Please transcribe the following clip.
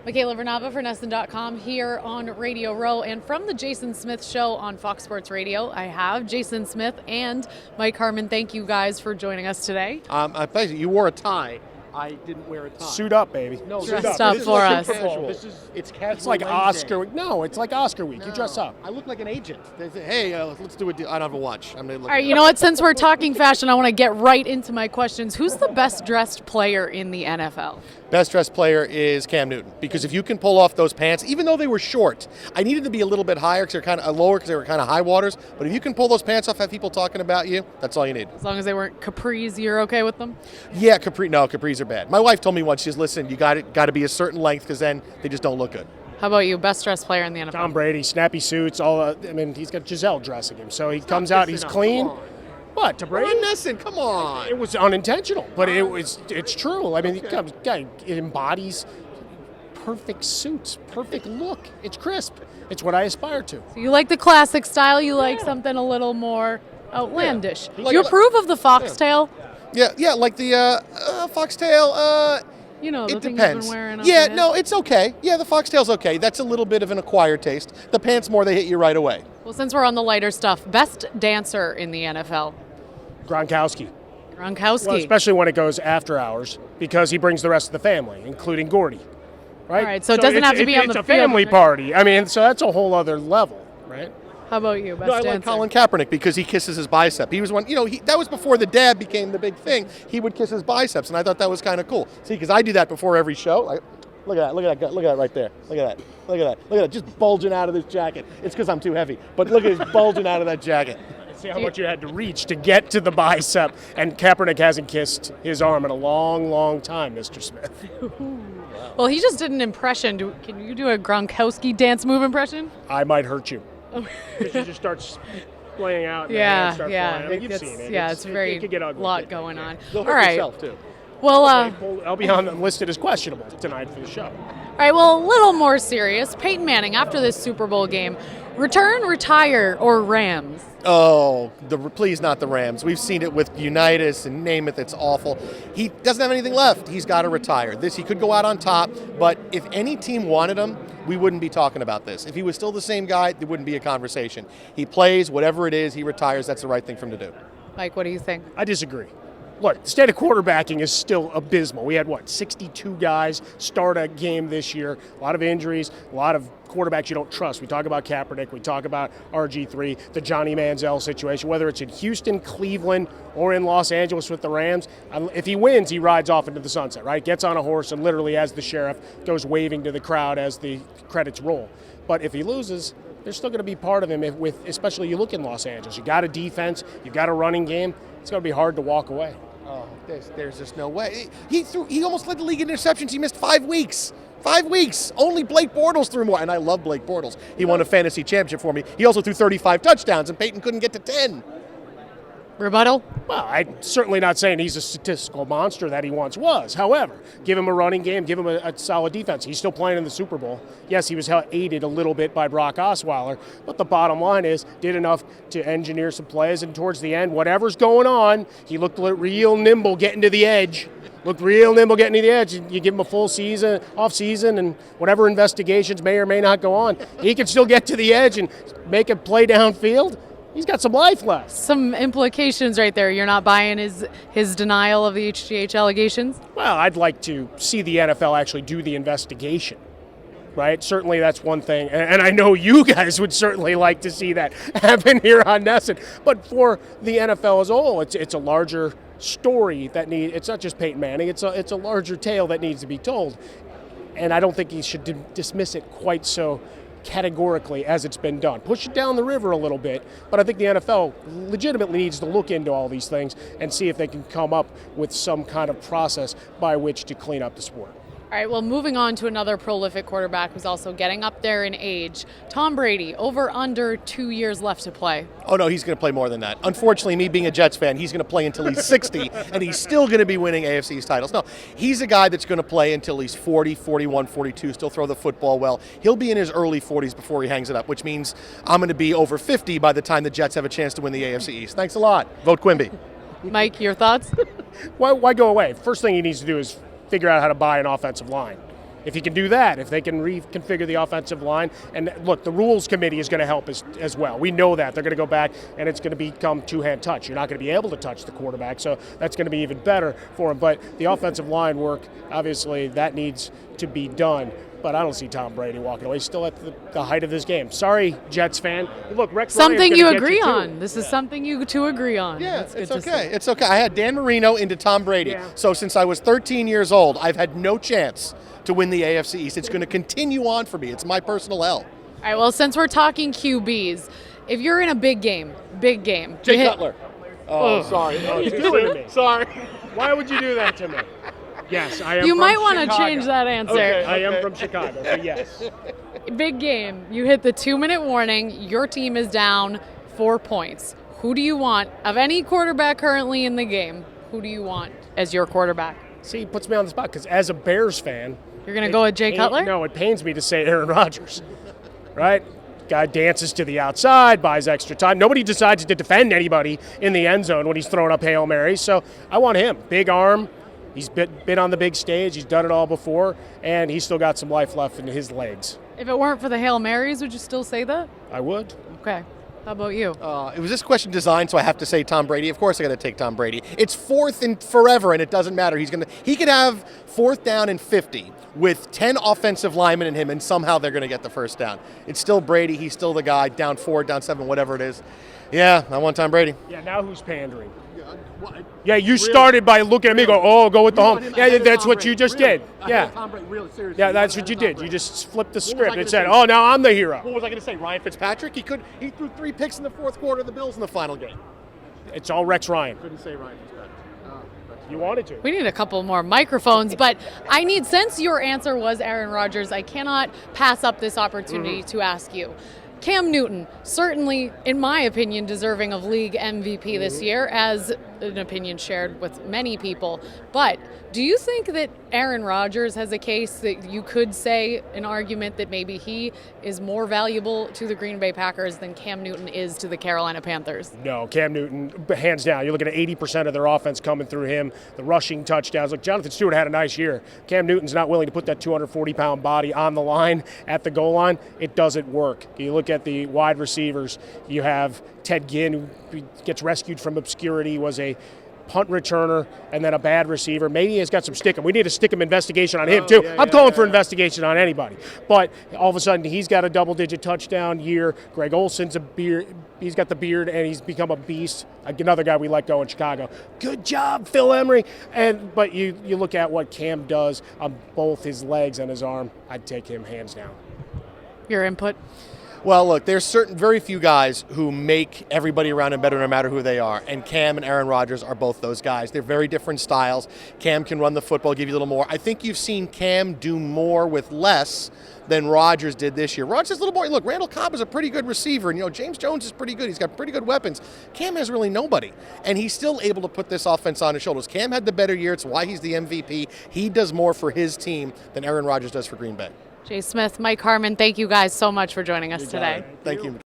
Michaela Vernava for NESN.com here on Radio Row, and from the Jason Smith Show on Fox Sports Radio, I have Jason Smith and Mike Harmon. Thank you guys for joining us today. You wore a tie. I didn't wear a tie. Suit up, baby. No, dressed up for us. It's casual. It's like Wednesday. Oscar week. No, it's like Oscar week. You dress up. I look like an agent. They say, hey, let's do it. I don't have a watch. I'm gonna look. All right, you know what? Since we're talking fashion, I want to get right into my questions. Who's the best dressed player in the NFL? Best dressed player is Cam Newton, because if you can pull off those pants, even though they were short, I needed to be a little bit higher because they're kind of lower because they were kind of high waters. But if you can pull those pants off, have people talking about you, that's all you need. As long as they weren't capris, you're okay with them? Yeah, capris are bad. My wife told me once, she says, listen, you got to be a certain length because then they just don't look good. How about you? Best dressed player in the NFL? Tom Brady, snappy suits. He's got Giselle dressing him, so he comes out, he's clean. What, to Brady? NESN, come on. It was unintentional, but it's true. I mean, the guy embodies perfect suits, perfect look. It's crisp. It's what I aspire to. So you like the classic style, you like something a little more outlandish. Yeah. Do you approve of the foxtail? Yeah, like the foxtail. You know, the It thing depends. you've been wearing. Yeah, no, it's okay. Yeah, the foxtail's okay. That's a little bit of an acquired taste. The pants more, they hit you right away. Well, since we're on the lighter stuff, best dancer in the NFL? Gronkowski. Gronkowski. Well, especially when it goes after hours, because he brings the rest of the family, including Gordy. Right? All right, so it doesn't have to be on the It's a field. family party. I mean, so that's a whole other level, right? How about you, best No, I dancer? like Colin Kaepernick because he kisses his bicep. He was one, that was before the dab became the big thing. He would kiss his biceps, and I thought that was kind of cool. See, because I do that before every show. Look at that right there. Look at that, just bulging out of this jacket. It's because I'm too heavy, but look at it bulging out of that jacket. See how much you had to reach to get to the bicep, and Kaepernick hasn't kissed his arm in a long, long time, Mr. Smith. Well, he just did an impression. Can you do a Gronkowski dance move impression? I might hurt you. Because you just start splaying out. And Yeah. flying. I mean, you've seen it. Yeah, it's very it could get ugly. lot going on. You'll All hurt right. yourself too. Well, I'll be listed as questionable tonight for the show. all right. Well, a little more serious. Peyton Manning, after this Super Bowl game, return, retire, or Rams? Oh, please not the Rams. We've seen it with Unitas and name it. It's awful. He doesn't have anything left. He's got to retire. He could go out on top, but if any team wanted him, we wouldn't be talking about this. If he was still the same guy, there wouldn't be a conversation. He plays, whatever it is, he retires. That's the right thing for him to do. Mike, what do you think? I disagree. Look, the state of quarterbacking is still abysmal. We had, 62 guys start a game this year, a lot of injuries, a lot of quarterbacks you don't trust. We talk about Kaepernick, we talk about RG3, the Johnny Manziel situation, whether it's in Houston, Cleveland, or in Los Angeles with the Rams. If he wins, he rides off into the sunset, right? Gets on a horse and literally, as the sheriff, goes waving to the crowd as the credits roll. But if he loses, there's still going to be part of him, especially you look in Los Angeles. You got a defense, you got a running game. It's going to be hard to walk away. Oh, there's just no way. He almost led the league in interceptions. He missed 5 weeks. 5 weeks. Only Blake Bortles threw more, and I love Blake Bortles. He won a fantasy championship for me. He also threw 35 touchdowns, and Peyton couldn't get to 10. Rebuttal? Well, I'm certainly not saying he's a statistical monster that he once was. However, give him a running game, give him a solid defense. He's still playing in the Super Bowl. Yes, he was aided a little bit by Brock Osweiler, but the bottom line is did enough to engineer some plays, and towards the end, whatever's going on, he looked real nimble getting to the edge. Looked real nimble getting to the edge. You give him a full season, off season, and whatever investigations may or may not go on, he can still get to the edge and make a play downfield. He's got some life left. Some implications right there. You're not buying his denial of the HGH allegations? Well, I'd like to see the NFL actually do the investigation, right? Certainly that's one thing. And I know you guys would certainly like to see that happen here on NESN. But for the NFL as a whole, it's a larger story it's not just Peyton Manning. It's a larger tale that needs to be told. And I don't think he should dismiss it quite so categorically as it's been done. Push it down the river a little bit, but I think the NFL legitimately needs to look into all these things and see if they can come up with some kind of process by which to clean up the sport. All right, well, moving on to another prolific quarterback who's also getting up there in age, Tom Brady, over under 2 years left to play. Oh, no, he's going to play more than that. Unfortunately, me being a Jets fan, he's going to play until he's 60, and he's still going to be winning AFC East titles. No, he's a guy that's going to play until he's 40, 41, 42, still throw the football well. He'll be in his early 40s before he hangs it up, which means I'm going to be over 50 by the time the Jets have a chance to win the AFC East. Thanks a lot. Vote Quimby. Mike, your thoughts? Why go away? First thing he needs to do is figure out how to buy an offensive line. If he can do that, if they can reconfigure the offensive line, and look, the rules committee is going to help as well. We know that. They're going to go back, and it's going to become two-hand touch. You're not going to be able to touch the quarterback, so that's going to be even better for him. But the offensive line work, obviously, that needs to be done. But I don't see Tom Brady walking away. He's still at the height of this game. Sorry, Jets fan. Look, Rex something you Ryan's agree gonna on. This is something you two agree on. Yeah, That's good it's to okay. see. It's okay. I had Dan Marino into Tom Brady. Yeah. So since I was 13 years old, I've had no chance to win the AFC East. It's going to continue on for me. It's my personal L. All right, well, since we're talking QBs, if you're in a big game, Jay Cutler. Oh, sorry. Oh, you doing to me? Sorry. Why would you do that to me? Yes, I am. You from might want to Chicago. change that answer. Okay. I am from Chicago, so yes. Big game. You hit the 2-minute warning. Your team is down 4 points. Who do you want of any quarterback currently in the game? Who do you want as your quarterback? See, he puts me on the spot because as a Bears fan, You're going to go with Jay Cutler? No, it pains me to say Aaron Rodgers, right? Guy dances to the outside, buys extra time. Nobody decides to defend anybody in the end zone when he's throwing up Hail Marys, so I want him. Big arm. He's been on the big stage. He's done it all before, and he's still got some life left in his legs. If it weren't for the Hail Marys, would you still say that? I would. Okay. How about you? It was this question designed, so I have to say Tom Brady. Of course I got to take Tom Brady. It's fourth and forever, and it doesn't matter. He could have 4th down and 50 with 10 offensive linemen in him, and somehow they're going to get the first down. It's still Brady. He's still the guy, down 4, down 7, whatever it is. Yeah, I want Tom Brady. Yeah, now who's pandering? Yeah, you started by looking at me go with the home. Yeah, that's what you just did. Yeah. Yeah, that's what you did. You just flipped the script and said, oh, now I'm the hero. What was I going to say? Ryan Fitzpatrick? He threw 3 picks in the 4th quarter of the Bills in the final game. It's all Rex Ryan. Couldn't say Ryan Fitzpatrick. You wanted to. We need a couple more microphones, but since your answer was Aaron Rodgers, I cannot pass up this opportunity to ask you. Cam Newton, certainly, in my opinion, deserving of league MVP this year, as an opinion shared with many people. But do you think that Aaron Rodgers has a case that you could say an argument that maybe he is more valuable to the Green Bay Packers than Cam Newton is to the Carolina Panthers? No, Cam Newton, hands down. You're looking at 80% of their offense coming through him, the rushing touchdowns. Look, Jonathan Stewart had a nice year. Cam Newton's not willing to put that 240-pound body on the line at the goal line. It doesn't work. You look at the wide receivers, you have Ted Ginn, who gets rescued from obscurity, was a punt returner and then a bad receiver. Maybe he's got some stickum. We need a stickum investigation on him too. I'm calling for investigation on anybody. But all of a sudden he's got a double-digit touchdown year. Greg Olson's a beard. He's got the beard and he's become a beast. Another guy we let go in Chicago. Good job, Phil Emery. But you look at what Cam does on both his legs and his arm. I'd take him hands down. Your input? Well, look, there's very few guys who make everybody around him better no matter who they are. And Cam and Aaron Rodgers are both those guys. They're very different styles. Cam can run the football, give you a little more. I think you've seen Cam do more with less than Rodgers did this year. Rodgers is a little boy. Look, Randall Cobb is a pretty good receiver. And, James Jones is pretty good. He's got pretty good weapons. Cam has really nobody. And he's still able to put this offense on his shoulders. Cam had the better year. It's why he's the MVP. He does more for his team than Aaron Rodgers does for Green Bay. Jay Smith, Mike Harmon, thank you guys so much for joining us today. Thank you.